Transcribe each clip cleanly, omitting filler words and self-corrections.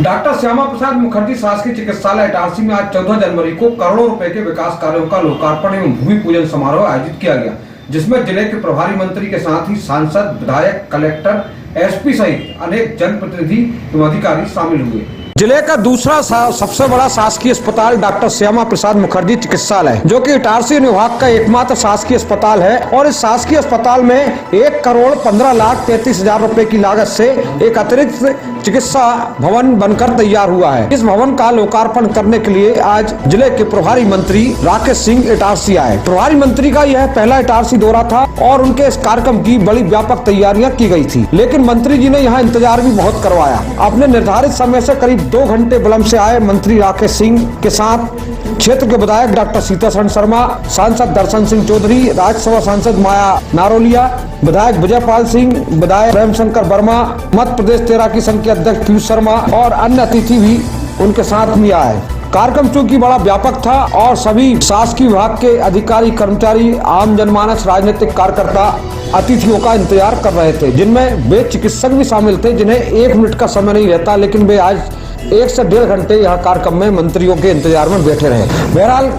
Doctor Shyama Prasad Mukherjee शासकीय चिकित्सालय इटारसी में आज 14 जनवरी को करोड़ों रुपए के विकास कार्यों का लोकार्पण एवं भूमि पूजन समारोह आयोजित किया गया, जिसमें जिले के प्रभारी मंत्री के साथ ही सांसद, विधायक, कलेक्टर, एसपी सहित अनेक जनप्रतिनिधि एवं अधिकारी शामिल हुए। जिले का दूसरा सबसे बड़ा शासकीय अस्पताल डॉक्टर श्यामा प्रसाद मुखर्जी चिकित्सालय, जो कि इटारसी विभाग का एकमात्र शासकीय अस्पताल है, और इस शासकीय अस्पताल में 1,15,33,000 रुपए की लागत से एक अतिरिक्त चिकित्सा भवन बनकर तैयार हुआ है। इस भवन का लोकार्पण करने के लिए आज जिले के प्रभारी मंत्री राकेश सिंह इटारसी आए। प्रभारी मंत्री का यह पहला इटारसी दौरा था और उनके इस कार्यक्रम की बड़ी व्यापक तैयारियां की गई थी, लेकिन मंत्री जी ने यहाँ इंतजार भी बहुत करवाया। अपने निर्धारित समय से करीब 2 घंटे विलंब से आए मंत्री राकेश सिंह के साथ क्षेत्र के विधायक डॉक्टर सीतासरण शर्मा, सांसद दर्शन सिंह चौधरी, राज्यसभा सांसद माया नारोलिया, विधायक विजयपाल सिंह, विधायक प्रेम शंकर वर्मा, मध्य प्रदेश तेरा की संघ के अध्यक्ष पीयूष शर्मा और अन्य अतिथि भी उनके साथ में आए। कार्यक्रम चूंकि बड़ा व्यापक था और सभी शासकीय विभाग के अधिकारी, कर्मचारी, आम जनमानस, राजनीतिक कार्यकर्ता अतिथियों का इंतजार कर रहे थे, जिनमें वे चिकित्सक भी शामिल थे, जिन्हें 1 मिनट का समय नहीं रहता, लेकिन वे आज 1 से 1.5 घंटे यह कार्यक्रम में मंत्रियों के इंतजार में बैठे रहे। बहरहाल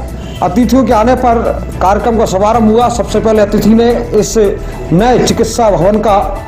अतिथियों के आने पर कार्यक्रम का शुभारंभ हुआ। सबसे पहले अतिथि ने इस नए चिकित्सा भवन का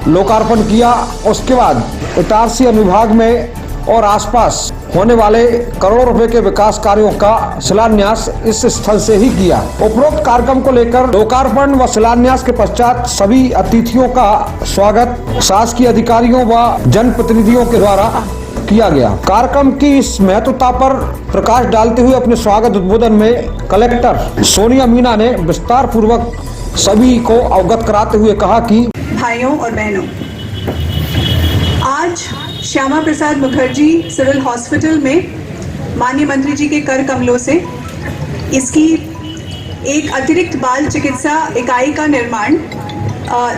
लोकार्पण किया। उसके बाद इटारसी अनुभाग में और आसपास होने वाले करोड़ों रुपए के विकास कार्यों का शिलान्यास इस स्थल से ही किया। उपरोक्त कार्यक्रम को लेकर लोकार्पण व शिलान्यास के पश्चात सभी अतिथियों का स्वागत शासकीय अधिकारियों व जनप्रतिनिधियों के द्वारा किया गया। कार्यक्रम की इस महत्वता पर प्रकाश डालते हुए अपने स्वागत उद्बोधन में कलेक्टर सोनिया मीना ने विस्तार पूर्वक सभी को अवगत कराते हुए कहा कि भाइयों और बहनों, आज श्यामा प्रसाद मुखर्जी सिविल हॉस्पिटल में माननीय मंत्री जी के कर कमलों से इसकी एक अतिरिक्त बाल चिकित्सा इकाई का निर्माण,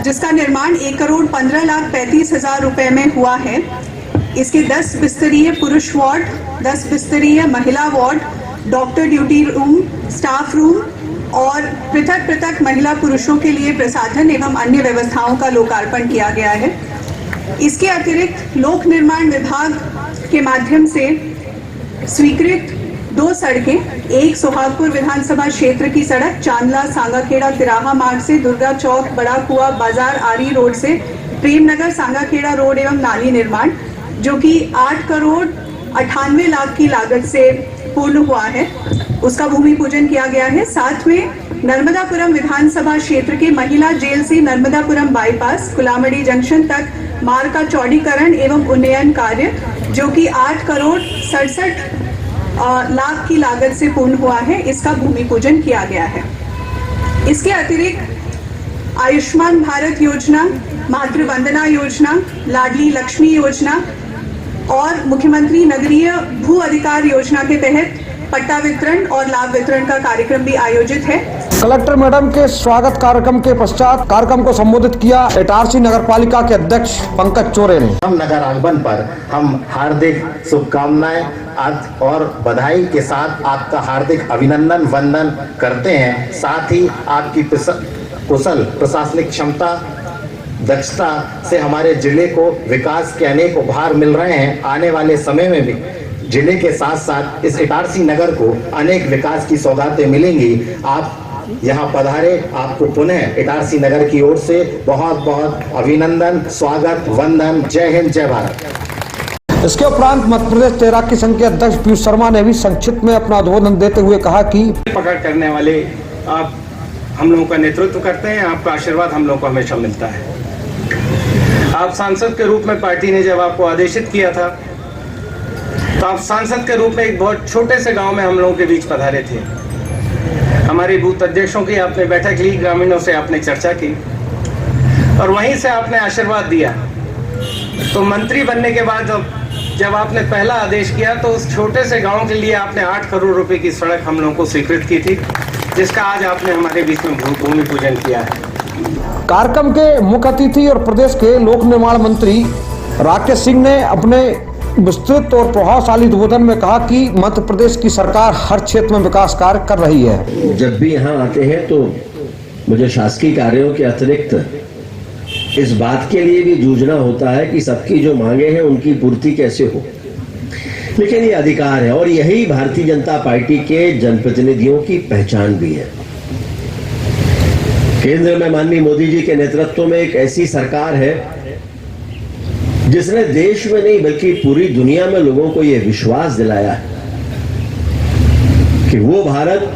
जिसका निर्माण 1,15,35,000 रुपए में हुआ है। इसके 10 बिस्तरीय पुरुष वार्ड, 10 बिस्तरीय महिला ward, doctor duty room, staff room और पृथक पृथक महिला पुरुषों के लिए प्रसाधन एवं अन्य व्यवस्थाओं का लोकार्पण किया गया है। इसके अतिरिक्त लोक निर्माण विभाग के माध्यम से स्वीकृत 2 सड़कें, एक सोहागपुर विधानसभा क्षेत्र की सड़क चांदला सांगाखेड़ा तिराहा मार्ग से दुर्गा चौक बड़ा कुआ बाजार आरी रोड से प्रेमनगर सांगाखेड़ा रोड एवं नाली निर्माण, जो कि 8,98,00,000 की लागत से पूर्ण हुआ है, उसका भूमि पूजन किया गया है। साथ में नर्मदापुरम विधानसभा क्षेत्र के महिला जेल से नर्मदापुरम बाईपास कुलामड़ी जंक्शन तक मार्ग का चौड़ीकरण एवं उन्नयन कार्य, जो कि 8,67,00,000 की लागत से पूर्ण हुआ है, इसका भूमि पूजन किया गया है। इसके अतिरिक्त आयुष्मान भारत योजना, मातृ वंदना योजना, लाडली लक्ष्मी योजना और मुख्यमंत्री नगरीय भू अधिकार योजना के तहत पट्टा वितरण और लाभ वितरण का कार्यक्रम भी आयोजित है। कलेक्टर मैडम के स्वागत कार्यक्रम के पश्चात कार्यक्रम को संबोधित किया इटारसी नगर पालिका के अध्यक्ष पंकज चोरे ने। हम नगर आगमन पर हम हार्दिक शुभकामनाएं और बधाई के साथ आपका हार्दिक अभिनंदन वंदन करते हैं। साथ ही आपकी कुशल प्रशासनिक क्षमता, दक्षता से हमारे जिले को विकास के अनेक उपहार मिल रहे हैं। आने वाले समय में भी जिले के साथ साथ इस इटारसी नगर को अनेक विकास की सौगातें मिलेंगी। आप यहाँ पधारे, आपको पुनः इटारसी नगर की ओर से बहुत बहुत अभिनंदन, स्वागत, वंदन। जय हिंद, जय भारत। इसके उपरांत मध्य प्रदेश तेरा की संघ के अध्यक्ष पीयूष शर्मा ने भी संक्षिप्त में अपना उद्बोधन देते हुए कहा कि पकड़ करने वाले आप हम लोगों का नेतृत्व करते हैं, आपका आशीर्वाद हम लोगों को हमेशा मिलता है। आप सांसद के रूप में पार्टी ने जब आपको आदेशित किया था, तो आप सांसद के रूप में एक बहुत छोटे से गांव में हम लोगों के बीच पधारे थे। हमारे बूथ अध्यक्षों की आपने बैठक ली, ग्रामीणों से आपने चर्चा की और वहीं से आपने आशीर्वाद दिया। तो मंत्री बनने के बाद जब आपने पहला आदेश किया, तो उस छोटे से गांव के लिए आपने 8 करोड़ रुपए की सड़क हम लोगों को स्वीकृत की थी, जिसका आज आपने हमारे बीच में भूमि पूजन किया है। कार्यक्रम के मुख्य अतिथि और प्रदेश के लोक निर्माण मंत्री राकेश सिंह ने अपने विस्तृत और प्रभावशाली उद्बोधन में कहा कि मध्य प्रदेश की सरकार हर क्षेत्र में विकास कार्य कर रही है। जब भी यहाँ आते हैं तो मुझे शासकीय कार्यों के अतिरिक्त इस बात के लिए भी जूझना होता है कि सबकी जो मांगे हैं उनकी पूर्ति कैसे हो। लेकिन ये अधिकार है और यही भारतीय जनता पार्टी के जनप्रतिनिधियों की पहचान भी है। केंद्र में माननीय मोदी जी के नेतृत्व में एक ऐसी सरकार है जिसने देश में नहीं बल्कि पूरी दुनिया में लोगों को यह विश्वास दिलाया है कि वो भारत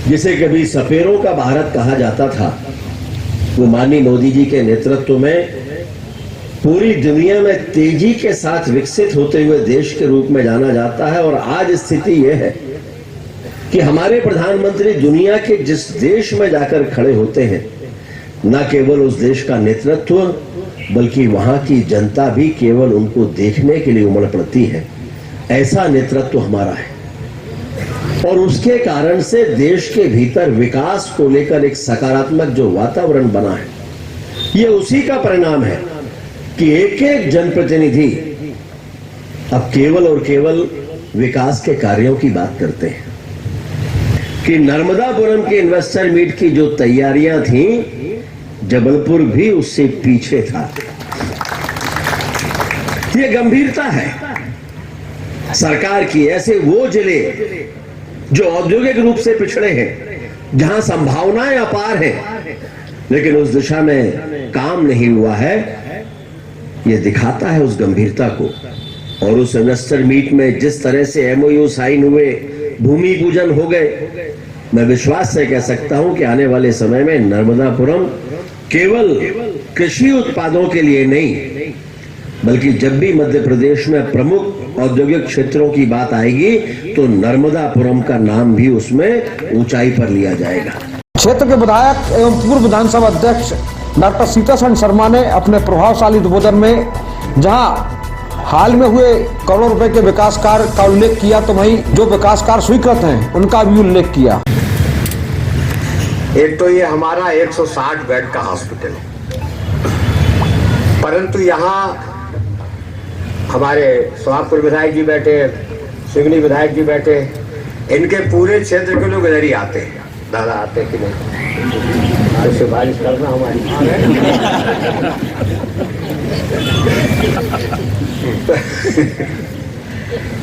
जिसे कभी सपेरों का भारत कहा जाता था, वो माननीय मोदी जी के नेतृत्व में पूरी दुनिया में तेजी के साथ विकसित होते हुए देश के रूप में जाना जाता है। और आज स्थिति यह है कि हमारे प्रधानमंत्री दुनिया के जिस देश में जाकर खड़े होते हैं, न केवल उस देश का नेतृत्व बल्कि वहां की जनता भी केवल उनको देखने के लिए उमड़ पड़ती है। ऐसा नेतृत्व हमारा है और उसके कारण से देश के भीतर विकास को लेकर एक सकारात्मक जो वातावरण बना है, ये उसी का परिणाम है कि एक एक जनप्रतिनिधि अब केवल और केवल विकास के कार्यों की बात करते हैं कि नर्मदापुरम के इन्वेस्टर मीट की जो तैयारियां थी, जबलपुर भी उससे पीछे था। ये गंभीरता है सरकार की। ऐसे वो जिले जो औद्योगिक रूप से पिछड़े हैं, जहां संभावनाएं अपार हैं, लेकिन उस दिशा में काम नहीं हुआ है, ये दिखाता है उस गंभीरता को। और उस इन्वेस्टर मीट में जिस तरह से एमओयू साइन हुए, भूमि पूजन हो गए, मैं विश्वास से कह सकता हूं कि आने वाले समय में नर्मदापुरम केवल कृषि उत्पादों के लिए नहीं बल्कि जब भी मध्य प्रदेश में प्रमुख औद्योगिक क्षेत्रों की बात आएगी तो नर्मदापुरम का नाम भी उसमें ऊंचाई पर लिया जाएगा। क्षेत्र के विधायक एवं पूर्व विधानसभा अध्यक्ष डॉक्टर सीतासरण शर्मा ने अपने प्रभावशाली उद्बोधन में जहां हाल में हुए करोड़ों रुपए के विकास कार्य का उल्लेख किया, तो वहीं जो विकास कार्य स्वीकृत हैं उनका भी उल्लेख किया। एक तो ये हमारा 160 बेड का हॉस्पिटल है, परंतु यहाँ हमारे सोहागपुर विधायक जी बैठे, सिवनी विधायक जी बैठे, इनके पूरे क्षेत्र के लोग इधर ही आते हैं। दादा आते कि नहीं? तो सिफारिश करना हमारी।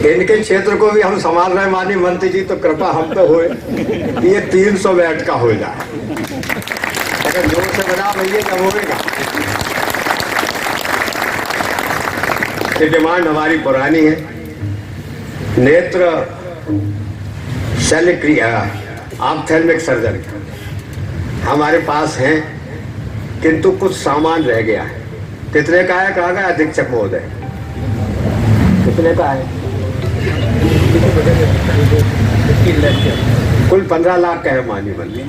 इनके क्षेत्र को भी हम संभाल रहे माननीय मंत्री जी, तो कृपा हम पे होए कि ये 300 बेड का हो जाए। अगर जोर से बजा भैया कब होगा? ये डिमांड हमारी पुरानी है। नेत्र शल्य क्रिया ऑप्थेल्मिक सर्जरी हमारे पास है, किंतु कुछ सामान रह गया है। कितने का है? कहा गया अधीक्षक महोदय, कितने का है? कुल 15 लाख का है माननीय मंत्री।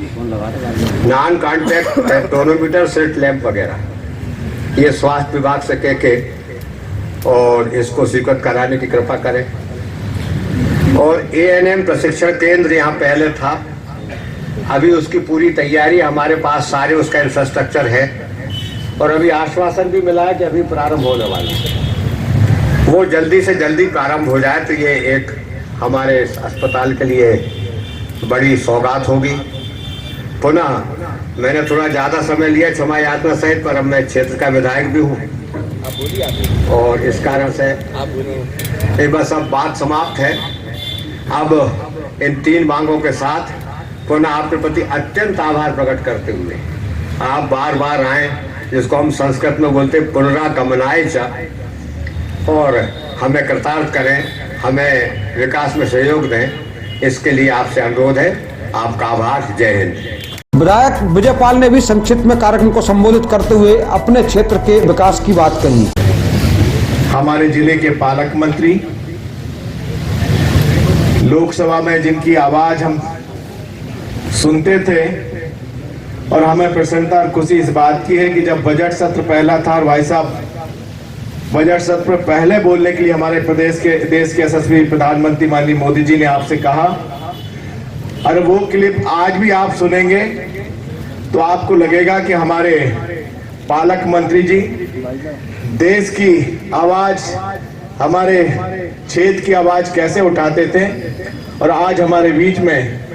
Non contact tonometer, slit lamp वगैरह, ये स्वास्थ्य विभाग से कह के और इसको स्वीकृत कराने की कृपा करें। और ANM प्रशिक्षण केंद्र यहाँ पहले था, अभी उसकी पूरी तैयारी हमारे पास, सारे उसका इंफ्रास्ट्रक्चर है और अभी आश्वासन भी मिला है कि अभी प्रारंभ होने वाला है। वो जल्दी से जल्दी प्रारंभ हो जाए तो ये एक हमारे अस्पताल के लिए बड़ी सौगात होगी। पुनः मैंने थोड़ा ज़्यादा समय लिया क्षमा यात्रा सहित, पर अब मैं क्षेत्र का विधायक भी हूँ और इस कारण से बस अब बात समाप्त है। अब इन 3 मांगों के साथ पुनः आपके प्रति अत्यंत आभार प्रकट करते हुए आप बार बार आए, जिसको हम संस्कृत में बोलते पुनरागमनाय च, और हमें कृतार्थ करें, हमें विकास में सहयोग दें, इसके लिए आपसे अनुरोध है। आपका आभार। जय हिंद। विधायक विजयपाल ने भी संक्षिप्त में कार्यक्रम को संबोधित करते हुए अपने क्षेत्र के विकास की बात कही। हमारे जिले के पालक मंत्री, लोकसभा में जिनकी आवाज हम सुनते थे, और हमें प्रसन्नता और खुशी इस बात की है कि जब बजट सत्र पहला था और भाई साहब बजट सत्र पर पहले बोलने के लिए हमारे देश के यशस्वी प्रधानमंत्री माननीय मोदी जी ने आपसे कहा, और वो क्लिप आज भी आप सुनेंगे तो आपको लगेगा कि हमारे पालक मंत्री जी देश की आवाज, हमारे क्षेत्र की आवाज कैसे उठाते थे, और आज हमारे बीच में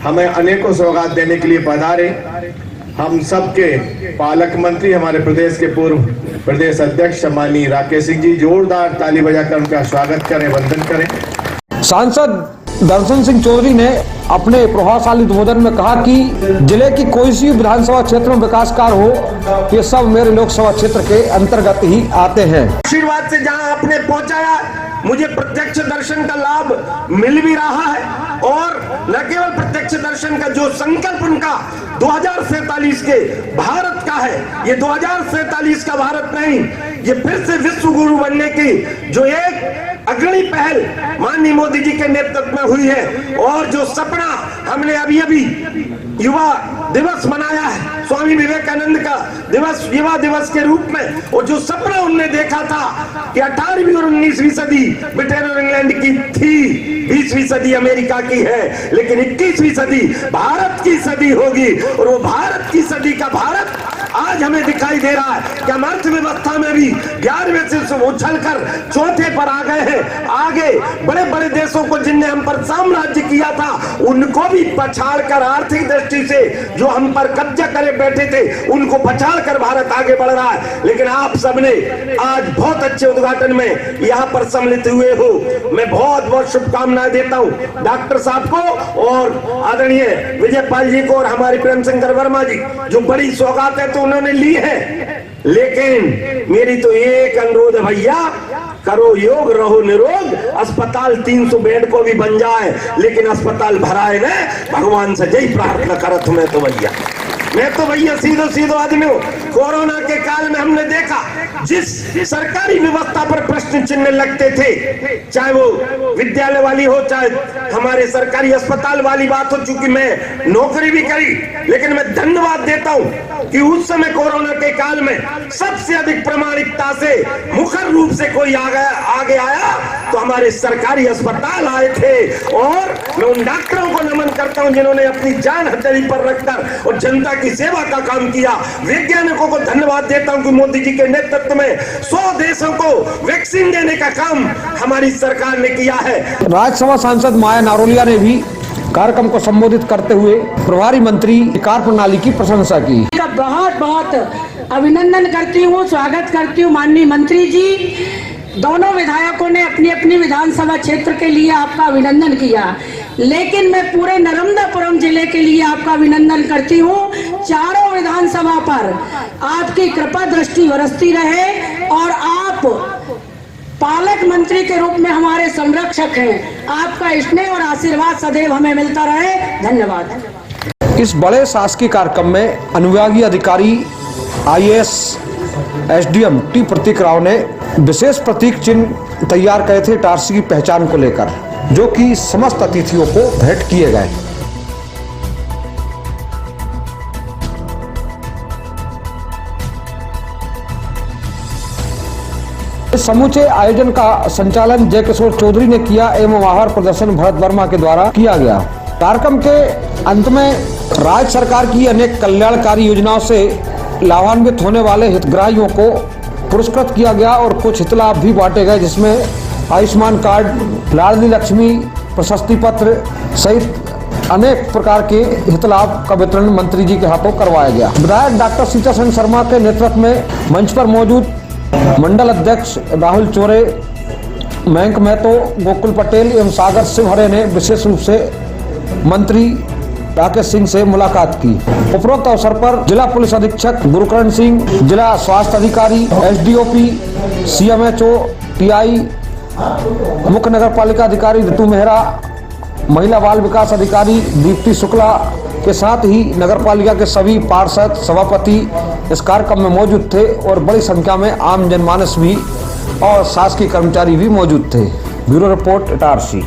हमें अनेकों सौगात देने के लिए पधारे। हम सबके पालक मंत्री हमारे प्रदेश के पूर्व प्रदेश अध्यक्ष माननीय राकेश सिंह जी जोरदार ताली बजाकर उनका स्वागत करें, वंदन करें। सांसद दर्शन सिंह चौधरी ने अपने प्रभावशाली उद्बोधन में कहा कि जिले की कोई सी विधानसभा क्षेत्र में विकास कार्य हो, ये सब मेरे लोकसभा क्षेत्र के अंतर्गत ही आते हैं। आशीर्वाद से जहां आपने पहुंचाया, मुझे प्रत्यक्ष दर्शन का लाभ मिल भी रहा है और न केवल प्रत्यक्ष दर्शन का, जो संकल्प उनका 2047 के भारत का है, ये 2047 का भारत नहीं, ये फिर से विश्व गुरु बनने की जो एक अग्रणी पहल माननीय मोदी जी के नेतृत्व में हुई है और जो सपना हमने अभी अभी युवा दिवस मनाया है, स्वामी विवेकानंद का दिवस, युवा दिवस के रूप में, और जो सपना उनने देखा था कि 18वीं और 19वीं सदी ब्रिटेन और इंग्लैंड की थी, 20वीं सदी अमेरिका की है, लेकिन 21वीं सदी भारत की सदी होगी और वो भारत की सदी का भारत आज हमें दिखाई दे रहा है कि हम अर्थव्यवस्था में भी 11वें से उछलकर चौथे पर आ गए हैं। आगे बड़े बड़े देशों को जिनने हम पर साम्राज्य किया था उनको भी पछाड़कर, आर्थिक दृष्टि से जो हम पर कब्जा करे बैठे थे उनको पछाड़कर भारत आगे बढ़ रहा है। लेकिन आप सबने आज बहुत अच्छे उद्घाटन में यहाँ पर सम्मिलित हुए हो, मैं बहुत बहुत शुभकामनाएं देता हूँ डॉक्टर साहब को और आदरणीय विजय पाल जी को और हमारे प्रेम शंकर वर्मा जी, जो बड़ी सौगात है तो उन्होंने ली है, लेकिन मेरी तो एक अनुरोध है भैया, करो योग रहो निरोग, अस्पताल 300 बेड को भी बन जाए लेकिन अस्पताल भराए न, भगवान से जय प्रार्थना करत मैं तो भैया सीधो आदमी हूँ। कोरोना के काल में हमने देखा जिस सरकारी व्यवस्था पर प्रश्न चिन्ह लगते थे, चाहे वो विद्यालय वाली हो चाहे हमारे सरकारी अस्पताल वाली बात हो, चूंकि मैं नौकरी भी करी, लेकिन मैं धन्यवाद देता हूँ कि उस समय कोरोना के काल में सबसे अधिक प्रामाणिकता से मुखर रूप से कोई आगे आया तो हमारे सरकारी अस्पताल आए थे। और मैं उन डॉक्टरों को नमन करता हूं जिन्होंने अपनी जान हथेली पर रखकर और जनता की सेवा का काम किया। वैज्ञानिकों को धन्यवाद देता हूं कि मोदी जी के नेतृत्व में 100 देशों को वैक्सीन देने का काम हमारी सरकार ने किया है। राज्यसभा सांसद माया नारोलिया ने भी कार्यक्रम को संबोधित करते हुए प्रभारी मंत्री कार्य प्रणाली की प्रशंसा की। बहुत बहुत अभिनंदन करती हूँ, स्वागत करती हूँ माननीय मंत्री जी। दोनों विधायकों ने अपनी अपनी विधानसभा क्षेत्र के लिए आपका अभिनंदन किया, लेकिन मैं पूरे नर्मदापुरम जिले के लिए आपका अभिनंदन करती हूँ। चारों विधानसभा पर आपकी कृपा दृष्टि बरसती रहे और आप पालक मंत्री के रूप में हमारे संरक्षक हैं। आपका स्नेह और आशीर्वाद सदैव हमें मिलता रहे। धन्यवाद। इस बड़े शासकीय कार्यक्रम में अनुविभागीय अधिकारी IAS SDM टी प्रतीक राव ने विशेष प्रतीक चिन्ह तैयार किए थे इटारसी की पहचान को लेकर, जो कि समस्त अतिथियों को भेंट किए गए। इस समूचे आयोजन का संचालन जय किशोर चौधरी ने किया एवं आभार प्रदर्शन भरत वर्मा के द्वारा किया गया। कार्यक्रम के अंत में राज्य सरकार की अनेक कल्याणकारी योजनाओं से लाभान्वित होने वाले हितग्राहियों को पुरस्कृत किया गया और कुछ हित लाभ भी बांटे गए, जिसमें आयुष्मान कार्ड, लाडली लक्ष्मी प्रशस्ति पत्र सहित अनेक प्रकार के हित लाभ का वितरण मंत्री जी के हाथों करवाया गया। विधायक डॉक्टर सीता सेन शर्मा के नेतृत्व में मंच पर मौजूद मंडल अध्यक्ष राहुल चोरे, मयंक महतो, गोकुल पटेल एवं सागर शिवहरे ने विशेष रूप से मंत्री राकेश सिंह से मुलाकात की। उपरोक्त अवसर पर जिला पुलिस अधीक्षक गुरुकरण सिंह, जिला स्वास्थ्य अधिकारी, SDOP, CMHO, TI, मुख्य नगर पालिका अधिकारी ऋतु मेहरा, महिला बाल विकास अधिकारी दीप्ति शुक्ला के साथ ही नगर पालिका के सभी पार्षद, सभापति इस कार्यक्रम में मौजूद थे और बड़ी संख्या में आम जनमानस भी और शासकीय कर्मचारी भी मौजूद थे। Bureau report Itarsi.